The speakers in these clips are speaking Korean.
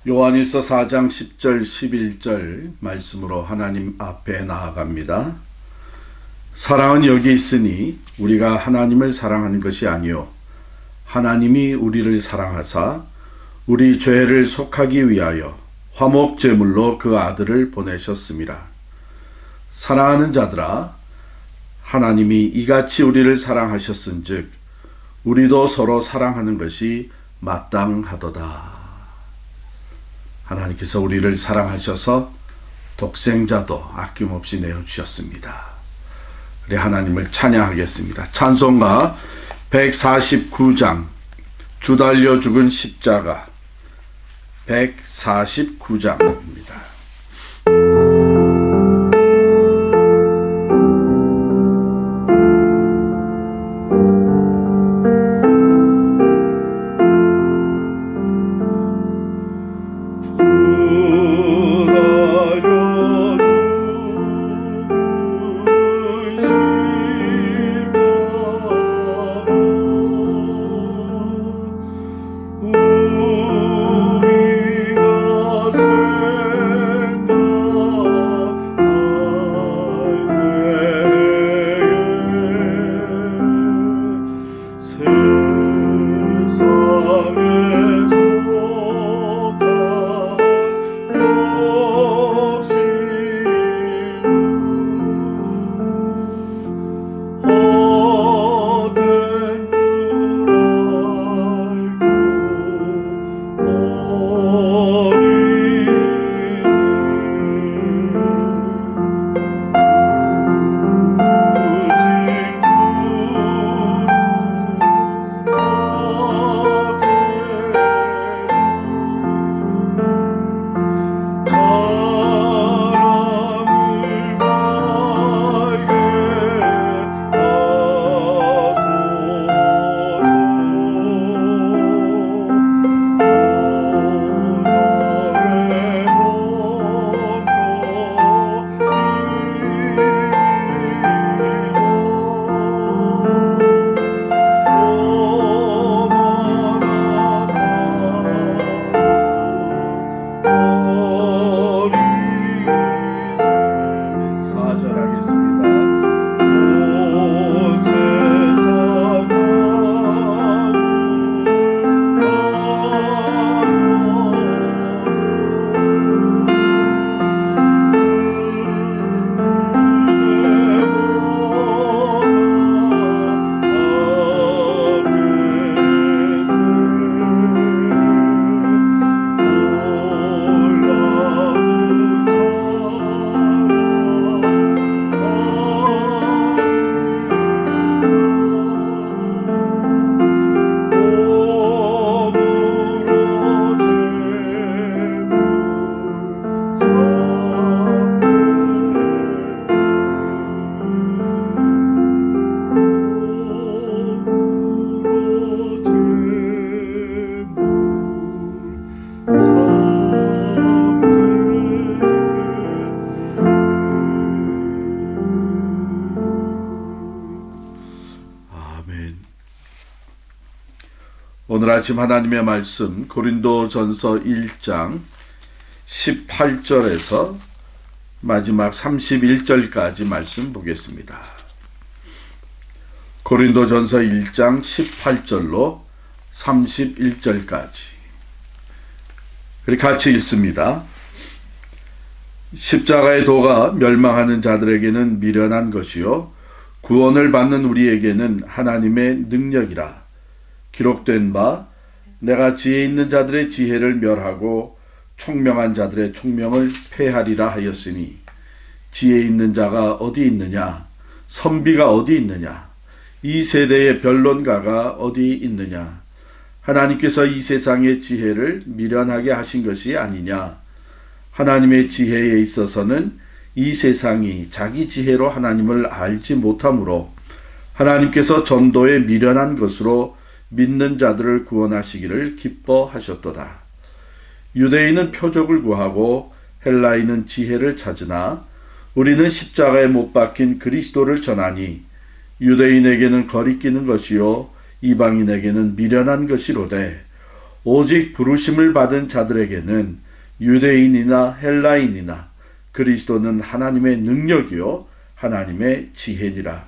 요한일서 4장 10절 11절 말씀으로 하나님 앞에 나아갑니다. 사랑은 여기 있으니 우리가 하나님을 사랑하는 것이 아니요 하나님이 우리를 사랑하사 우리 죄를 속하기 위하여 화목제물로 그 아들을 보내셨습니다. 사랑하는 자들아, 하나님이 이같이 우리를 사랑하셨은즉 우리도 서로 사랑하는 것이 마땅하도다. 하나님께서 우리를 사랑하셔서 독생자도 아낌없이 내어주셨습니다. 우리 하나님을 찬양하겠습니다. 찬송가 149장 주 달려 죽은 십자가 149장입니다. 오늘 아침 하나님의 말씀 고린도전서 1장 18절에서 마지막 31절까지 말씀 보겠습니다. 고린도전서 1장 18절로 31절까지 우리 같이 읽습니다. 십자가의 도가 멸망하는 자들에게는 미련한 것이요 구원을 받는 우리에게는 하나님의 능력이라. 기록된 바 내가 지혜 있는 자들의 지혜를 멸하고 총명한 자들의 총명을 폐하리라 하였으니 지혜 있는 자가 어디 있느냐? 선비가 어디 있느냐? 이 세대의 변론가가 어디 있느냐? 하나님께서 이 세상의 지혜를 미련하게 하신 것이 아니냐? 하나님의 지혜에 있어서는 이 세상이 자기 지혜로 하나님을 알지 못하므로 하나님께서 전도에 미련한 것으로 믿는 자들을 구원하시기를 기뻐하셨도다. 유대인은 표적을 구하고 헬라인은 지혜를 찾으나 우리는 십자가에 못 박힌 그리스도를 전하니 유대인에게는 거리끼는 것이요 이방인에게는 미련한 것이로되 오직 부르심을 받은 자들에게는 유대인이나 헬라인이나 그리스도는 하나님의 능력이요 하나님의 지혜니라.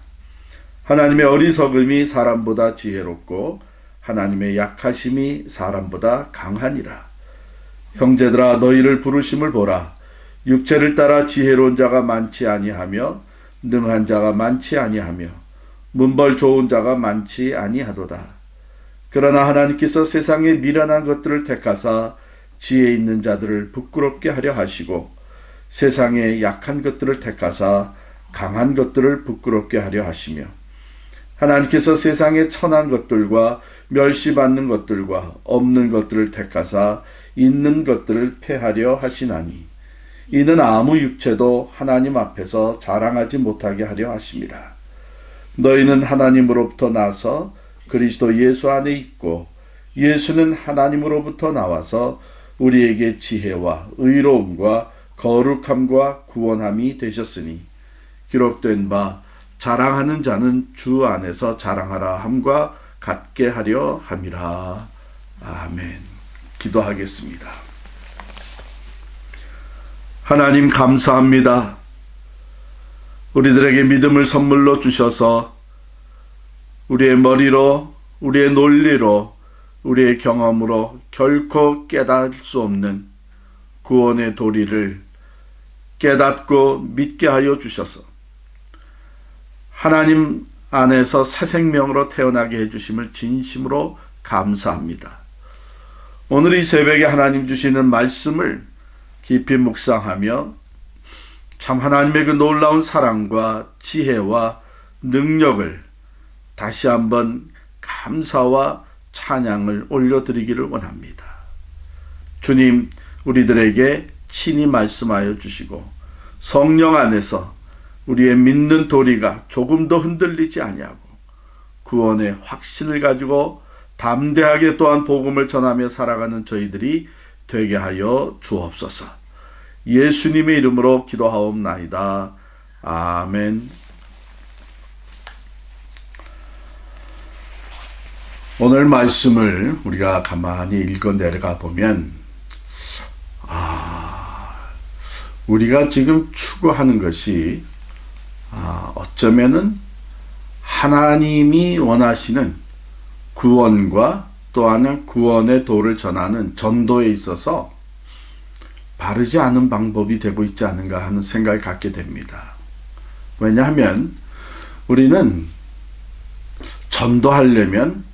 하나님의 어리석음이 사람보다 지혜롭고 하나님의 약하심이 사람보다 강하니라. 형제들아 너희를 부르심을 보라. 육체를 따라 지혜로운 자가 많지 아니하며 능한 자가 많지 아니하며 문벌 좋은 자가 많지 아니하도다. 그러나 하나님께서 세상의 미련한 것들을 택하사 지혜 있는 자들을 부끄럽게 하려 하시고 세상의 약한 것들을 택하사 강한 것들을 부끄럽게 하려 하시며 하나님께서 세상의 천한 것들과 멸시받는 것들과 없는 것들을 택하사 있는 것들을 패하려 하시나니 이는 아무 육체도 하나님 앞에서 자랑하지 못하게 하려 하심이라. 너희는 하나님으로부터 나서 그리스도 예수 안에 있고 예수는 하나님으로부터 나와서 우리에게 지혜와 의로움과 거룩함과 구원함이 되셨으니 기록된 바 자랑하는 자는 주 안에서 자랑하라 함과 같게 하려 함이라. 아멘. 기도하겠습니다. 하나님 감사합니다. 우리들에게 믿음을 선물로 주셔서 우리의 머리로, 우리의 논리로, 우리의 경험으로 결코 깨달을 수 없는 구원의 도리를 깨닫고 믿게 하여 주셔서 하나님 안에서 새 생명으로 태어나게 해주심을 진심으로 감사합니다. 오늘 이 새벽에 하나님 주시는 말씀을 깊이 묵상하며 참 하나님의 그 놀라운 사랑과 지혜와 능력을 다시 한번 감사와 찬양을 올려드리기를 원합니다. 주님, 우리들에게 친히 말씀하여 주시고 성령 안에서 우리의 믿는 도리가 조금도 흔들리지 아니하고 구원의 확신을 가지고 담대하게 또한 복음을 전하며 살아가는 저희들이 되게 하여 주옵소서. 예수님의 이름으로 기도하옵나이다. 아멘. 오늘 말씀을 우리가 가만히 읽어 내려가 보면 우리가 지금 추구하는 것이 어쩌면은 하나님이 원하시는 구원과 또한 구원의 도를 전하는 전도에 있어서 바르지 않은 방법이 되고 있지 않은가 하는 생각을 갖게 됩니다. 왜냐하면 우리는 전도하려면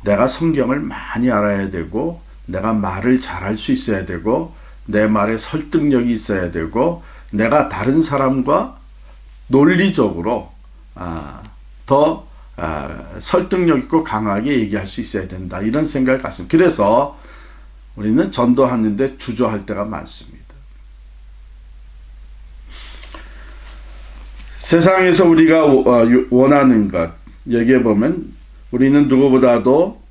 내가 성경을 많이 알아야 되고 내가 말을 잘할 수 있어야 되고 내 말에 설득력이 있어야 되고 내가 다른 사람과 논리적으로 더 설득력 있고 강하게 얘기할 수 있어야 된다. 이런 생각을 갖습니다. 그래서 우리는 전도하는데 주저할 때가 많습니다. 세상에서 우리가 원하는 것 여기에 보면 우리는 누구보다도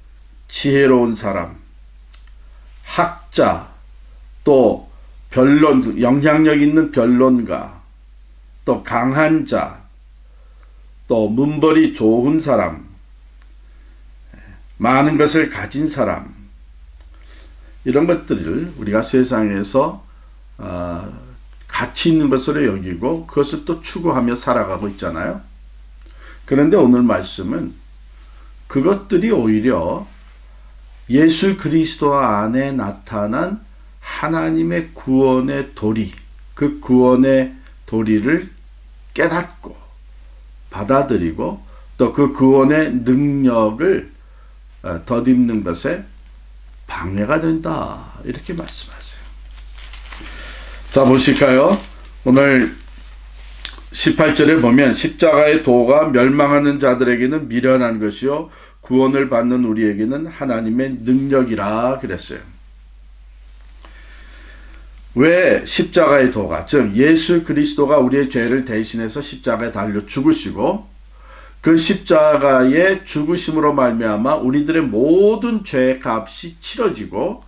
지혜로운 사람, 학자, 또 변론, 영향력 있는 변론가, 또 강한 자, 또 문벌이 좋은 사람, 많은 것을 가진 사람, 이런 것들을 우리가 세상에서 가치 있는 것으로 여기고 그것을 또 추구하며 살아가고 있잖아요. 그런데 오늘 말씀은 그것들이 오히려 예수 그리스도 안에 나타난 하나님의 구원의 도리, 그 구원의 도리를 깨닫고 받아들이고 또 그 구원의 능력을 덧입는 것에 방해가 된다. 이렇게 말씀하세요. 자, 보실까요? 오늘 18절에 보면 십자가의 도가 멸망하는 자들에게는 미련한 것이요 구원을 받는 우리에게는 하나님의 능력이라 그랬어요. 왜 십자가의 도가, 즉 예수 그리스도가 우리의 죄를 대신해서 십자가에 달려 죽으시고 그 십자가의 죽으심으로 말미암아 우리들의 모든 죄 값이 치러지고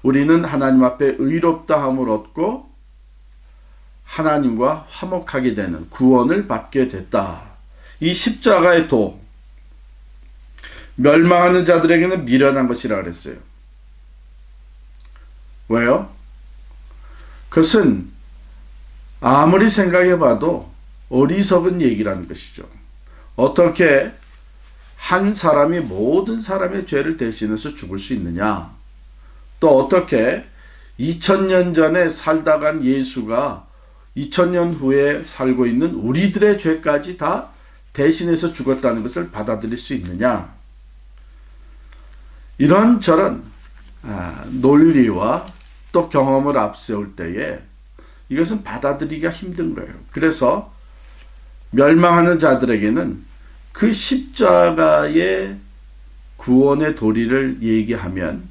우리는 하나님 앞에 의롭다함을 얻고 하나님과 화목하게 되는 구원을 받게 됐다. 이 십자가의 도, 멸망하는 자들에게는 미련한 것이라 그랬어요. 왜요? 그것은 아무리 생각해봐도 어리석은 얘기라는 것이죠. 어떻게 한 사람이 모든 사람의 죄를 대신해서 죽을 수 있느냐? 또 어떻게 2000년 전에 살다 간 예수가 2000년 후에 살고 있는 우리들의 죄까지 다 대신해서 죽었다는 것을 받아들일 수 있느냐? 이런저런 논리와 또 경험을 앞세울 때에 이것은 받아들이기가 힘든 거예요. 그래서 멸망하는 자들에게는 그 십자가의 구원의 도리를 얘기하면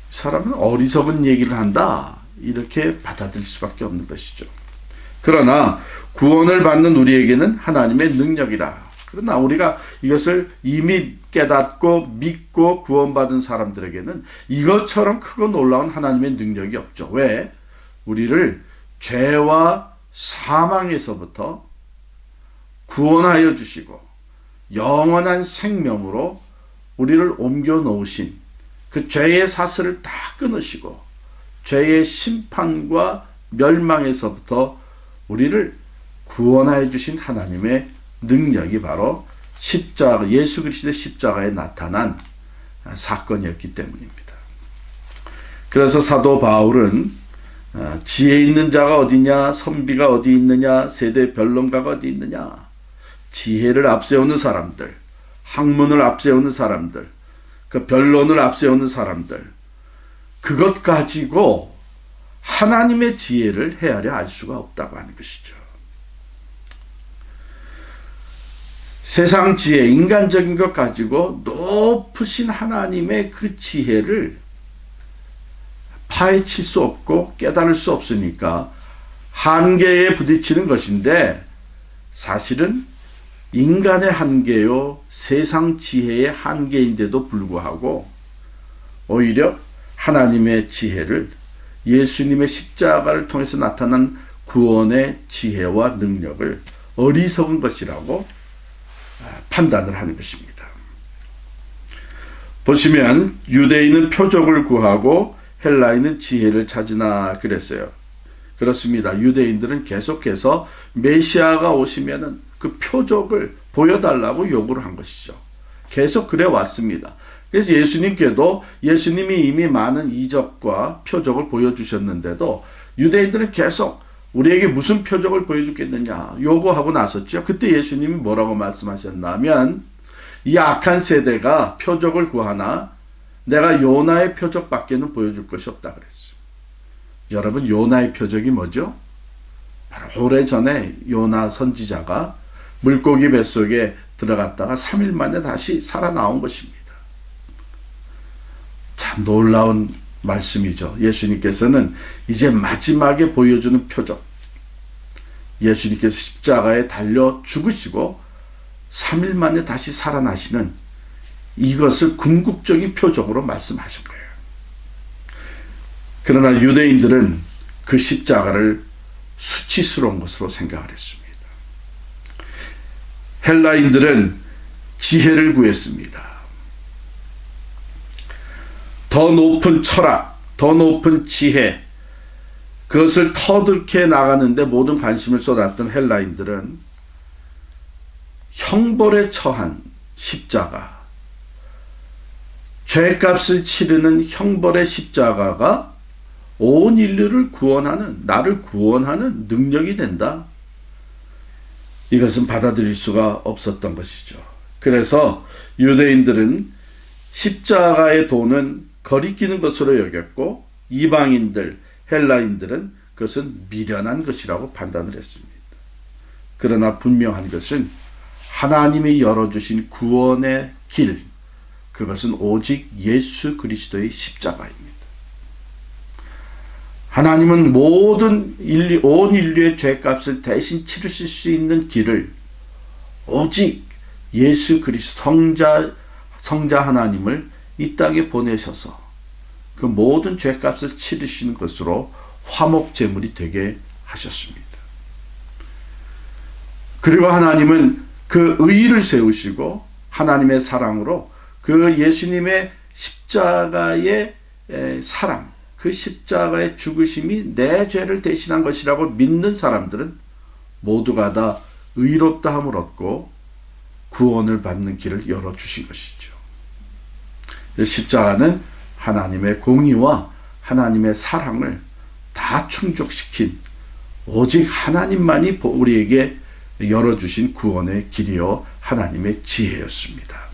사람은 어리석은 얘기를 한다, 이렇게 받아들일 수밖에 없는 것이죠. 그러나 구원을 받는 우리에게는 하나님의 능력이라. 그러나 우리가 이것을 이미 깨닫고 믿고 구원받은 사람들에게는 이것처럼 크고 놀라운 하나님의 능력이 없죠. 왜? 우리를 죄와 사망에서부터 구원하여 주시고 영원한 생명으로 우리를 옮겨 놓으신 그 죄의 사슬을 다 끊으시고 죄의 심판과 멸망에서부터 우리를 구원하여 주신 하나님의 능력이 바로 십자가, 예수 그리스도의 십자가에 나타난 사건이었기 때문입니다. 그래서 사도 바울은 지혜 있는 자가 어디냐, 선비가 어디 있느냐, 세대 변론가가 어디 있느냐, 지혜를 앞세우는 사람들, 학문을 앞세우는 사람들, 그 변론을 앞세우는 사람들, 그것 가지고 하나님의 지혜를 헤아려 알 수가 없다고 하는 것이죠. 세상 지혜, 인간적인 것 가지고 높으신 하나님의 그 지혜를 파헤칠 수 없고 깨달을 수 없으니까 한계에 부딪히는 것인데, 사실은 인간의 한계요, 세상 지혜의 한계인데도 불구하고 오히려 하나님의 지혜를, 예수님의 십자가를 통해서 나타난 구원의 지혜와 능력을 어리석은 것이라고 판단을 하는 것입니다. 보시면 유대인은 표적을 구하고 헬라인은 지혜를 찾으나 그랬어요. 그렇습니다. 유대인들은 계속해서 메시아가 오시면은 그 표적을 보여달라고 요구를 한 것이죠. 계속 그래 왔습니다. 그래서 예수님께도 예수님이 이미 많은 이적과 표적을 보여주셨는데도 유대인들은 계속 우리에게 무슨 표적을 보여주겠느냐 요구하고 나섰죠. 그때 예수님이 뭐라고 말씀하셨냐면, 이 악한 세대가 표적을 구하나 내가 요나의 표적밖에는 보여줄 것이 없다 그랬어요. 여러분, 요나의 표적이 뭐죠? 바로 오래전에 요나 선지자가 물고기 뱃속에 들어갔다가 3일 만에 다시 살아나온 것입니다. 참 놀라운 말씀이죠. 예수님께서는 이제 마지막에 보여주는 표적, 예수님께서 십자가에 달려 죽으시고 3일 만에 다시 살아나시는 이것을 궁극적인 표적으로 말씀하신 거예요. 그러나 유대인들은 그 십자가를 수치스러운 것으로 생각을 했습니다. 헬라인들은 지혜를 구했습니다. 더 높은 철학, 더 높은 지혜, 그것을 터득해 나가는데 모든 관심을 쏟았던 헬라인들은 형벌에 처한 십자가, 죄값을 치르는 형벌의 십자가가 온 인류를 구원하는, 나를 구원하는 능력이 된다, 이것은 받아들일 수가 없었던 것이죠. 그래서 유대인들은 십자가의 도는 거리끼는 것으로 여겼고, 이방인들, 헬라인들은 그것은 미련한 것이라고 판단을 했습니다. 그러나 분명한 것은 하나님이 열어주신 구원의 길, 그것은 오직 예수 그리스도의 십자가입니다. 하나님은 모든 인류, 온 인류의 죄값을 대신 치르실 수 있는 길을 오직 예수 그리스도 성자 하나님을 이 땅에 보내셔서 그 모든 죄값을 치르시는 것으로 화목제물이 되게 하셨습니다. 그리고 하나님은 그 의의를 세우시고 하나님의 사랑으로 그 예수님의 십자가의 사랑, 그 그 십자가의 죽으심이 내 죄를 대신한 것이라고 믿는 사람들은 모두가 다 의롭다함을 얻고 구원을 받는 길을 열어주신 것이죠. 십자가는 하나님의 공의와 하나님의 사랑을 다 충족시킨 오직 하나님만이 우리에게 열어주신 구원의 길이요 하나님의 지혜였습니다.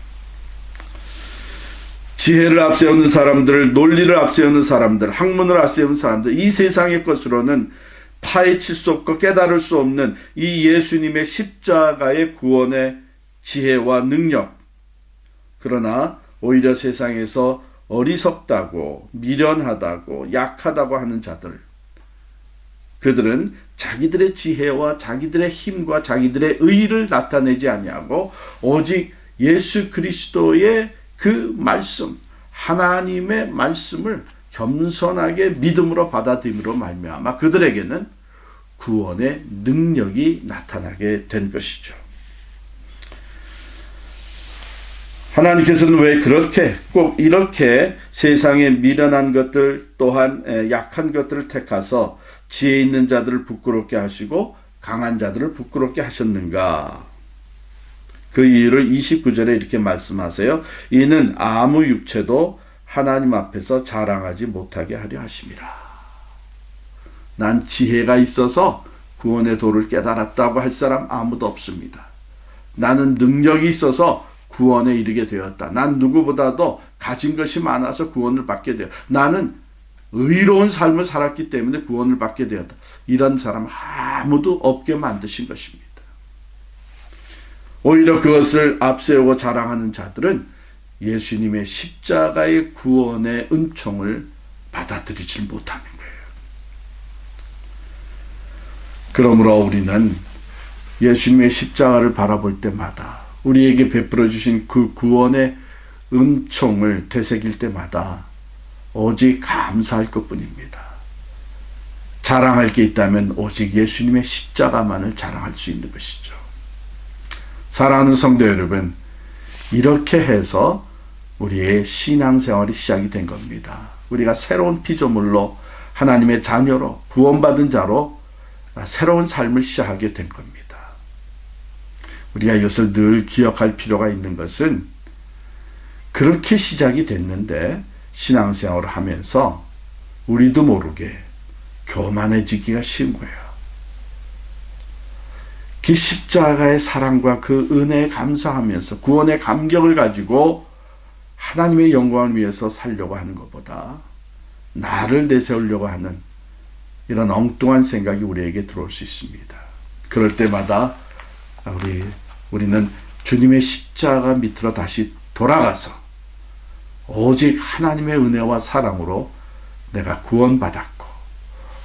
지혜를 앞세우는 사람들, 논리를 앞세우는 사람들, 학문을 앞세우는 사람들, 이 세상의 것으로는 파헤칠 수 없고 깨달을 수 없는 이 예수님의 십자가의 구원의 지혜와 능력, 그러나 오히려 세상에서 어리석다고 미련하다고 약하다고 하는 자들, 그들은 자기들의 지혜와 자기들의 힘과 자기들의 의를 나타내지 아니하고 오직 예수 그리스도의 그 말씀, 하나님의 말씀을 겸손하게 믿음으로 받아들임으로 말미암아 그들에게는 구원의 능력이 나타나게 된 것이죠. 하나님께서는 왜 그렇게 꼭 이렇게 세상의 미련한 것들 또한 약한 것들을 택하서 지혜 있는 자들을 부끄럽게 하시고 강한 자들을 부끄럽게 하셨는가? 그 이유를 29절에 이렇게 말씀하세요. 이는 아무 육체도 하나님 앞에서 자랑하지 못하게 하려 하심이라. 난 지혜가 있어서 구원의 도를 깨달았다고 할 사람 아무도 없습니다. 나는 능력이 있어서 구원에 이르게 되었다. 난 누구보다도 가진 것이 많아서 구원을 받게 되었다. 나는 의로운 삶을 살았기 때문에 구원을 받게 되었다. 이런 사람 아무도 없게 만드신 것입니다. 오히려 그것을 앞세우고 자랑하는 자들은 예수님의 십자가의 구원의 은총을 받아들이질 못하는 거예요. 그러므로 우리는 예수님의 십자가를 바라볼 때마다 우리에게 베풀어 주신 그 구원의 은총을 되새길 때마다 오직 감사할 것뿐입니다. 자랑할 게 있다면 오직 예수님의 십자가만을 자랑할 수 있는 것이죠. 사랑하는 성도 여러분, 이렇게 해서 우리의 신앙생활이 시작이 된 겁니다. 우리가 새로운 피조물로 하나님의 자녀로 구원받은 자로 새로운 삶을 시작하게 된 겁니다. 우리가 이것을 늘 기억할 필요가 있는 것은 그렇게 시작이 됐는데 신앙생활을 하면서 우리도 모르게 교만해지기가 쉬운 거예요. 그 십자가의 사랑과 그 은혜에 감사하면서 구원의 감격을 가지고 하나님의 영광을 위해서 살려고 하는 것보다 나를 내세우려고 하는 이런 엉뚱한 생각이 우리에게 들어올 수 있습니다. 그럴 때마다 우리는 주님의 십자가 밑으로 다시 돌아가서 오직 하나님의 은혜와 사랑으로 내가 구원받았고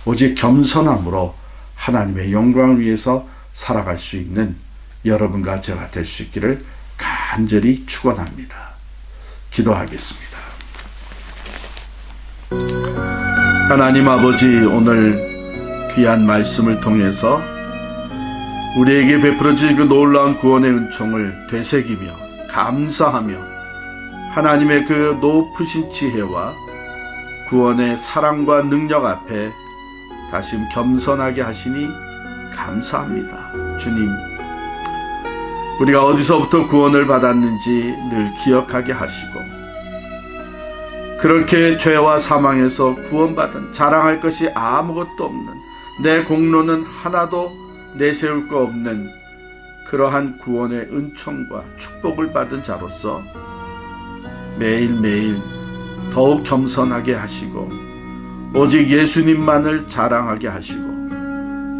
오직 겸손함으로 하나님의 영광을 위해서 살아갈 수 있는 여러분과 제가 될 수 있기를 간절히 축원합니다. 기도하겠습니다. 하나님 아버지, 오늘 귀한 말씀을 통해서 우리에게 베풀어진 그 놀라운 구원의 은총을 되새기며 감사하며 하나님의 그 높으신 지혜와 구원의 사랑과 능력 앞에 다시 겸손하게 하시니 감사합니다. 주님, 우리가 어디서부터 구원을 받았는지 늘 기억하게 하시고 그렇게 죄와 사망에서 구원받은 자랑할 것이 아무것도 없는 내 공로는 하나도 내세울 거 없는 그러한 구원의 은총과 축복을 받은 자로서 매일매일 더욱 겸손하게 하시고 오직 예수님만을 자랑하게 하시고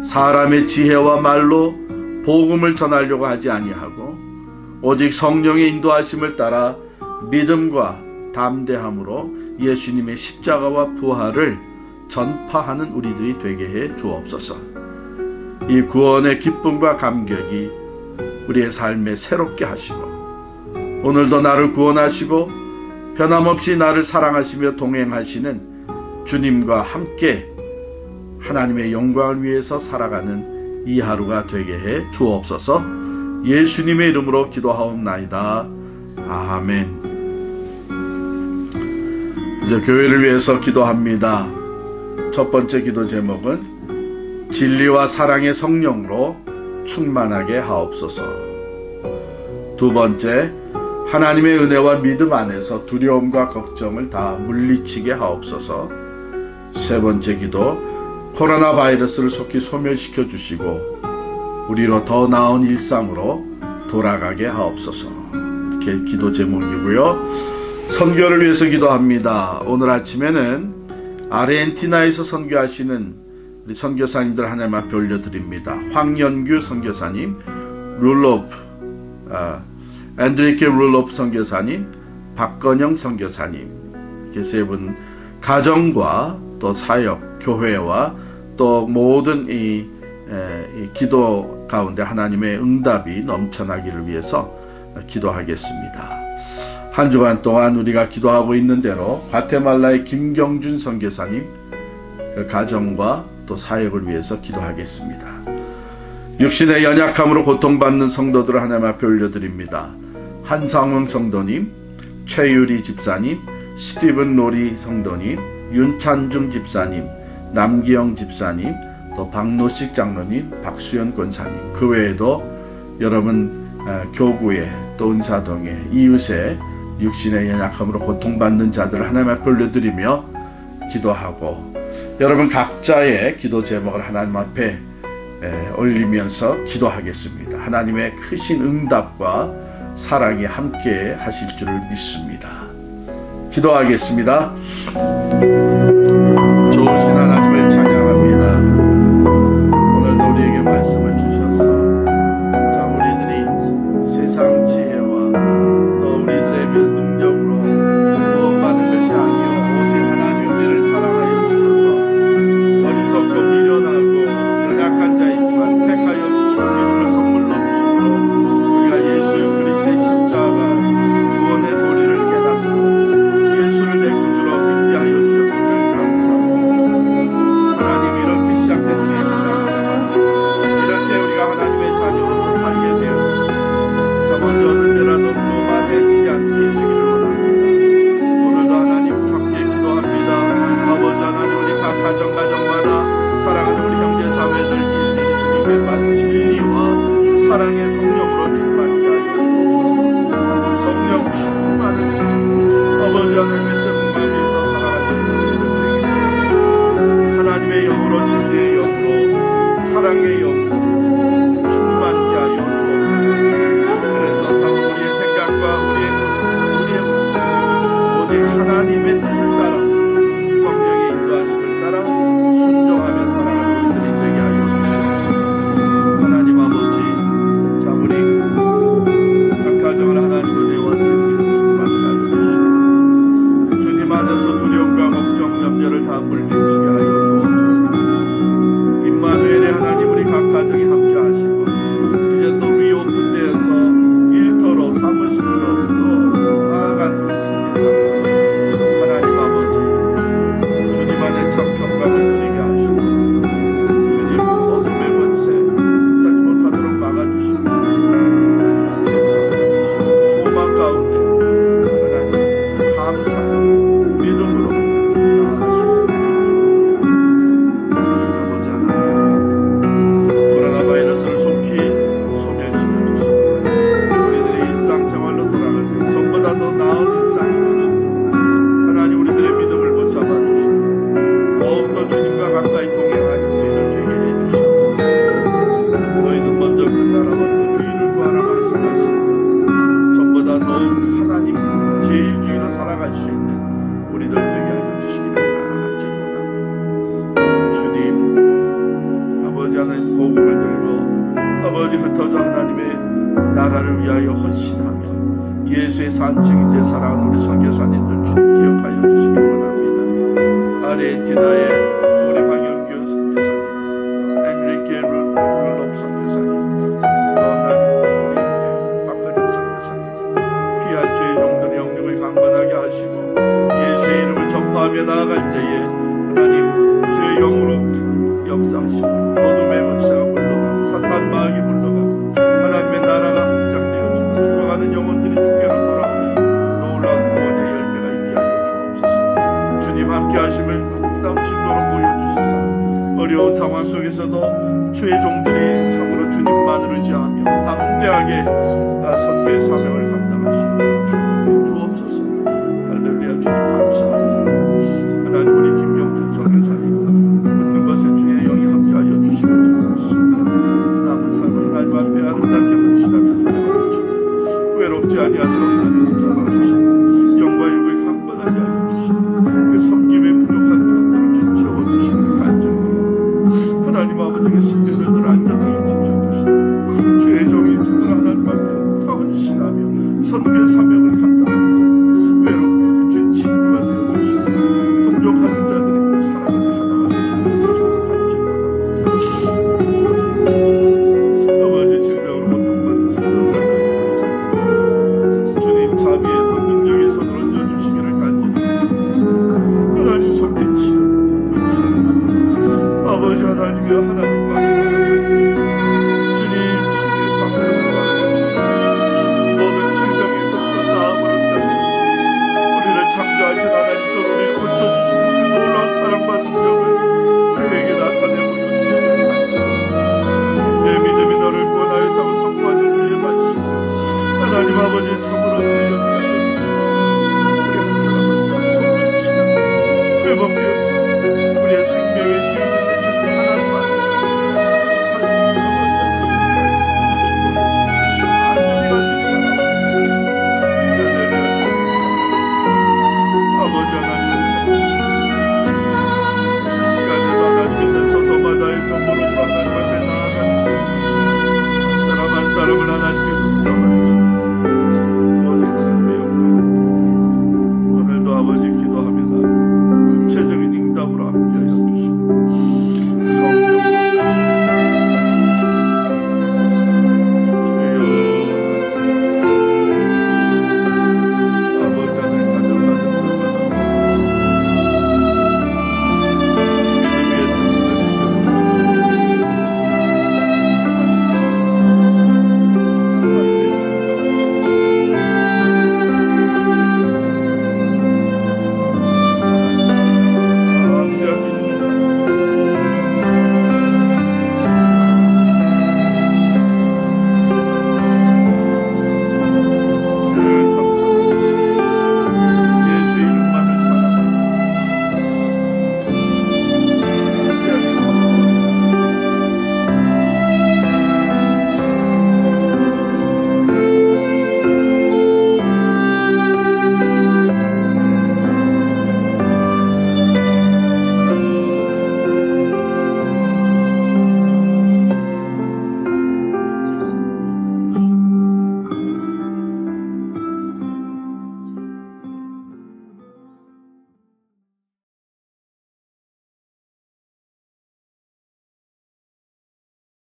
사람의 지혜와 말로 복음을 전하려고 하지 아니하고 오직 성령의 인도하심을 따라 믿음과 담대함으로 예수님의 십자가와 부활을 전파하는 우리들이 되게 해 주옵소서. 이 구원의 기쁨과 감격이 우리의 삶에 새롭게 하시고 오늘도 나를 구원하시고 변함없이 나를 사랑하시며 동행하시는 주님과 함께 하나님의 영광을 위해서 살아가는 이 하루가 되게 해 주옵소서. 예수님의 이름으로 기도하옵나이다. 아멘. 이제 교회를 위해서 기도합니다. 첫 번째 기도 제목은 진리와 사랑의 성령으로 충만하게 하옵소서. 두 번째, 하나님의 은혜와 믿음 안에서 두려움과 걱정을 다 물리치게 하옵소서. 세 번째 기도, 코로나 바이러스를 속히 소멸시켜 주시고 우리로 더 나은 일상으로 돌아가게 하옵소서. 이렇게 기도 제목이고요. 선교를 위해서 기도합니다. 오늘 아침에는 아르헨티나에서 선교하시는 우리 선교사님들 하나님 앞에 올려드립니다. 황연규 선교사님, 앤드리케 룰로프 선교사님, 박건영 선교사님, 이렇게 세 분 가정과 또 사역, 교회와 또 모든 이 기도 가운데 하나님의 응답이 넘쳐나기를 위해서 기도하겠습니다. 한 주간 동안 우리가 기도하고 있는 대로 과테말라의 김경준 선교사님 그 가정과 또 사역을 위해서 기도하겠습니다. 육신의 연약함으로 고통받는 성도들을 하나님 앞에 올려드립니다. 한상훈 성도님, 최유리 집사님, 스티븐 노리 성도님, 윤찬중 집사님, 남기영 집사님, 또 박노식 장로님, 박수연 권사님, 그 외에도 여러분 교구에 또 은사동에 이웃에 육신의 연약함으로 고통받는 자들을 하나님 앞에 올려드리며 기도하고 여러분 각자의 기도 제목을 하나님 앞에 올리면서 기도하겠습니다. 하나님의 크신 응답과 사랑이 함께 하실 줄을 믿습니다. 기도하겠습니다. 좋으신 하나님을 찬양합니다. 오늘도 우리에게 말씀을 주셔서 자 우리들이 세상 지혜와 또 우리들의 그 능력으로 구원받은 것이 아니요 오직 하나님 우리를 사랑하여 주셔서 어리석고 미련하고 연약한 자이지만 택하여 주신 믿음을 선물로 주심으로 우리가 예수 그리스도의 십자가 구원의 도리를 깨닫고 예수를 내 구주로 믿게 하여 주셨음을 감사합니다. 하나님 이렇게 시작된 우리의 신앙생활 이렇게 우리가 하나님의 자녀로서 살게 되었는데 자 먼저 어느 때라도 교만해지지 않게 되기를 원합니다. 오늘도 하나님 함께 기도합니다. 아버지 하나님 우리 각 가정마다 사랑하는 우리 형제 자매들 일일이 주님의 말 진리와 사랑의 성령으로 충만케 하여 주옵소서. 성령 충만한 성령 아버지 하나님의 뜻 마음에서 살아갈 수 있는 저희들 되게 합니다. 하나님의 영으로 진리의 영으로 사랑의 영으로 충만케 하여 주옵소서. 그래서 참 우리의 생각과 우리의 모습 오직 하나님의 뜻을 따라 성령의 인도하심을 따라 순종하며 살아가는 우리들이 되게 하여 주시옵소서. 하나님 아버지 참 우리 각 가정을 하나님 은혜와 진리로 충만케 하여 주시고 주님 안에서 두려움과 걱정 염려를 다 물리치게 하여 주옵소서. 임마누엘의 하나님 우리 각 가정이 함께 하시고 이제 또 리오픈되어서 일터로 사무실로 또 나아가는 우리 승리자 하나님 아버지 주님 안에 참 평강을 누리게 하시고 주님 어둠의 권세 일단 못하도록 막아주시고 하나님 잡아주시고 소망 가운데 하나님 감사 믿음으로 나아가시고 주님 아버지 하나님 코로나 바이러스를 속히 소멸시켜 주시고 우리들의 일상생활로 돌아갈 때 전보다 더 나은 일상이 될 수 있도록 하나님 우리들의 믿음을 붙잡아 주시고 더욱더 주님과 가까이 동행하는 저희들 되게 해 주시옵소서. 너희는 먼저 그 나라와 그 의를 구하라고 하시나시고 전보다 더욱 하나님 제일주의로 살아갈 수 있는 우리들 되게 하여 주시기를 간절히 원합니다. 주님 아버지 하나님 복음을 들고 아버지 흩어져 하나님의 나라를 위하여 헌신하며 예수의 산증인 데 살아가는 우리 선교사님들 주님 기억하여 주시기를 원합니다. 아르헨티나의 우리 황영규 선교사님, 앵리케 룰롭 선교사님, 또 하나님 우리 박근영 선교사님 귀한 주의 종들의 영역을 강건하게 하시고 예수의 이름을 전파하며 나아갈 때에 하나님 주의 영으로 역사하시고 어둠의 권세가 물러가고 사탄 마귀 물러가고 하나님의 나라가 확장되어 죽어가는 영혼들이 주께로 돌아오니 놀라운 구원의 열매가 있게 하여 주옵소서. 아름다운 증거로 보여주시사 어려운 상황 속에서도 주의 종들이 참으로 주님만을 의지하며 담대하게 선교의 사명을 감당할 수 있도록 축복해 주옵소서. 할렐루야. 주님 감사합니다. 하나님, 우리 김경준 선교사님 묻는 것에 주의 영이 함께하여 주시면 좋겠습니다. 남은 삶을 하나님 앞에 아름답게 헌신하며 살아가는 주, 외롭지 아니하도록 하나님 잡아주시고 영과 육을 강건하게 하여 주시고 그 섬김에 부족한 것들을 주 채워주시는 간절히 하나님 아버지의 신뢰를 안전하게 지켜주시고 주의 종이 참으로 하나님 앞에 다 헌신하며 선교의 사명을 감당하고 외롭게 주의 친구가 되어주시고 동력하는 자들에게 사랑을 하나가 되어주시고 간절히 아버지 질병으로 고통받는 성도를 하나님 주님 자비에서 능력의 손으로 얹어주시기를 간절히 하나님 속히 치료되어 주시고 아버지 하나님이여 하나님